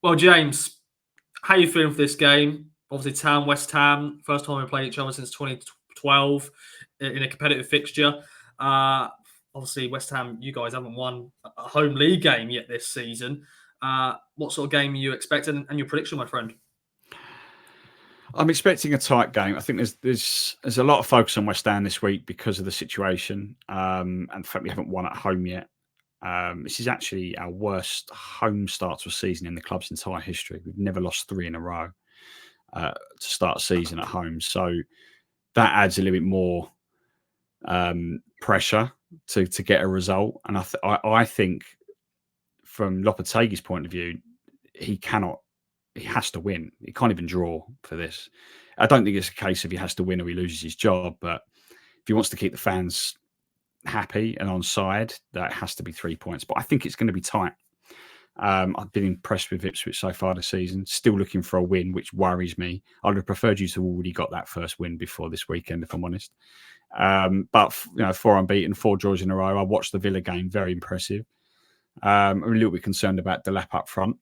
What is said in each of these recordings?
Well, James, how are you feeling for this game? Obviously, West Ham, first time we played each other since 2012 in a competitive fixture. Uh, Obviously, West Ham, you guys haven't won a home league game yet this season. What sort of game are you expecting and your prediction, my friend? I'm expecting a tight game. I think there's a lot of focus on West Ham this week because of the situation and the fact we haven't won at home yet. This is actually our worst home start to a season in the club's entire history. We've never lost three in a row to start a season at home. So that adds a little bit more pressure to get a result. And I think from Lopetegui's point of view, he has to win. He can't even draw for this. I don't think it's a case of he has to win or he loses his job, but if he wants to keep the fans happy and on side, that has to be 3 points. But I think it's going to be tight. I've been impressed with Ipswich so far this season. Still looking for a win, which worries me. I would have preferred you to have already got that first win before this weekend, if I'm honest. But 4 unbeaten, 4 draws in a row. I watched the Villa game, very impressive. I'm a little bit concerned about Delap up front.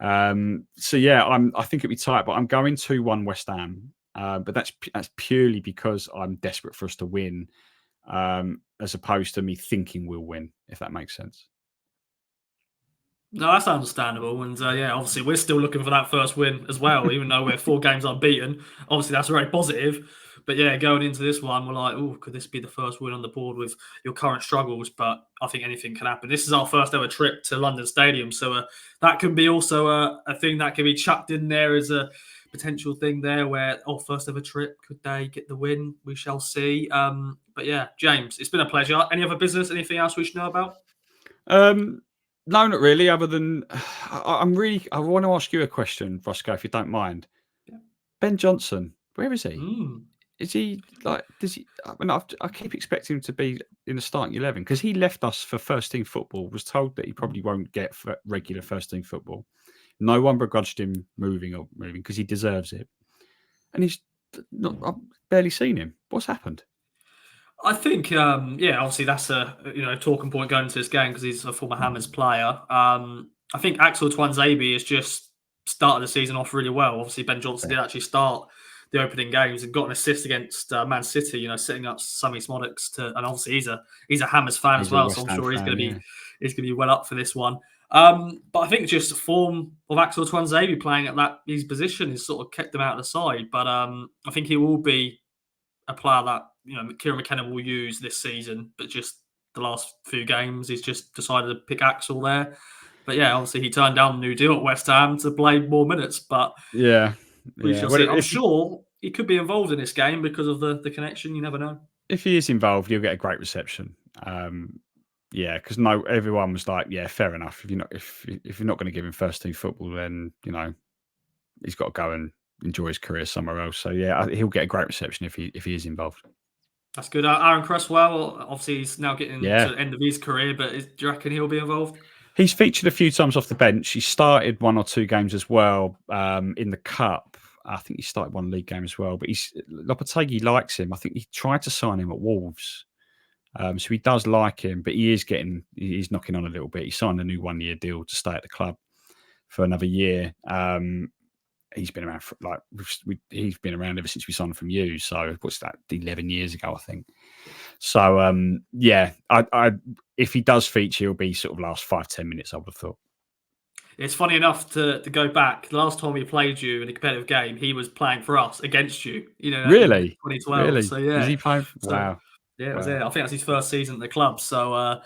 I think it'll be tight, but I'm going 2-1 West Ham. But that's purely because I'm desperate for us to win, as opposed to me thinking we'll win, if that makes sense. No, that's understandable. And obviously, we're still looking for that first win as well, even though we're 4 games unbeaten. Obviously, that's very positive. But going into this one, we're like, oh, could this be the first win on the board with your current struggles? But I think anything can happen. This is our first ever trip to London Stadium. So that can be also a thing that can be chucked in there as a potential thing there where, first ever trip, could they get the win? We shall see. But James, it's been a pleasure. Any other business, anything else we should know about? No, not really. Other than I want to ask you a question, Roscoe, if you don't mind. Yeah. Ben Johnson, where is he? Mm. Is he does he? I mean, I keep expecting him to be in the starting 11 because he left us for first team football. Was told that he probably won't get regular first team football. No one begrudged him moving because he deserves it, and he's not. I've barely seen him. What's happened? I think, obviously that's a talking point going into this game because he's a former Hammers player. I think Axel Twanzebe has just started the season off really well. Obviously, Ben Johnson did actually start the opening games and got an assist against Man City. Setting up Sammy Smodics and obviously he's a Hammers fan as well, so I'm sure he's going to be well up for this one. But I think just the form of Axel Twanzebe playing at his position has sort of kept him out of the side. But I think he will be a player that Kieran McKenna will use this season, but just the last few games he's just decided to pick Axel there. But obviously he turned down the new deal at West Ham to play more minutes. But we shall see. I'm sure he could be involved in this game because of the connection. You never know. If he is involved, he'll get a great reception. Because everyone was like, fair enough. If you're not going to give him first team football, then he's got to go and enjoy his career somewhere else. So he'll get a great reception if he is involved. That's good. Aaron Cresswell, obviously he's now getting to the end of his career, but do you reckon he'll be involved? He's featured a few times off the bench. He started 1 or 2 games as well in the Cup. I think he started 1 league game as well. But Lopetegui likes him. I think he tried to sign him at Wolves. So he does like him, but he's knocking on a little bit. He signed a new 1-year deal to stay at the club for another year. He's been around he's been around ever since we signed from you. So what's that? 11 years ago, I think. So I if he does feature, he'll be sort of last 5-10 minutes. I would have thought. It's funny enough to go back. The last time we played you in a competitive game, he was playing for us against you. Really, 2012. Really? So Is he playing? Wow. Yeah, it was it. I think that's his first season at the club. So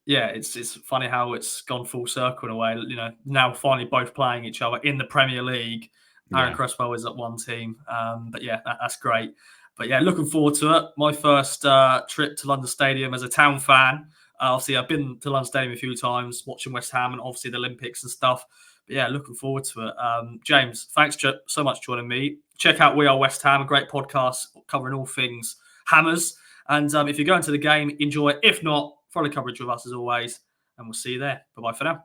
it's funny how it's gone full circle in a way. Now finally both playing each other in the Premier League. Aaron Cresswell is at one team. That's great. But looking forward to it. My first trip to London Stadium as a Town fan. Obviously, I've been to London Stadium a few times, watching West Ham and obviously the Olympics and stuff. But looking forward to it. James, thanks so much for joining me. Check out We Are West Ham, a great podcast covering all things Hammers. And if you're going to the game, enjoy it. If not, follow coverage with us as always. And we'll see you there. Bye-bye for now.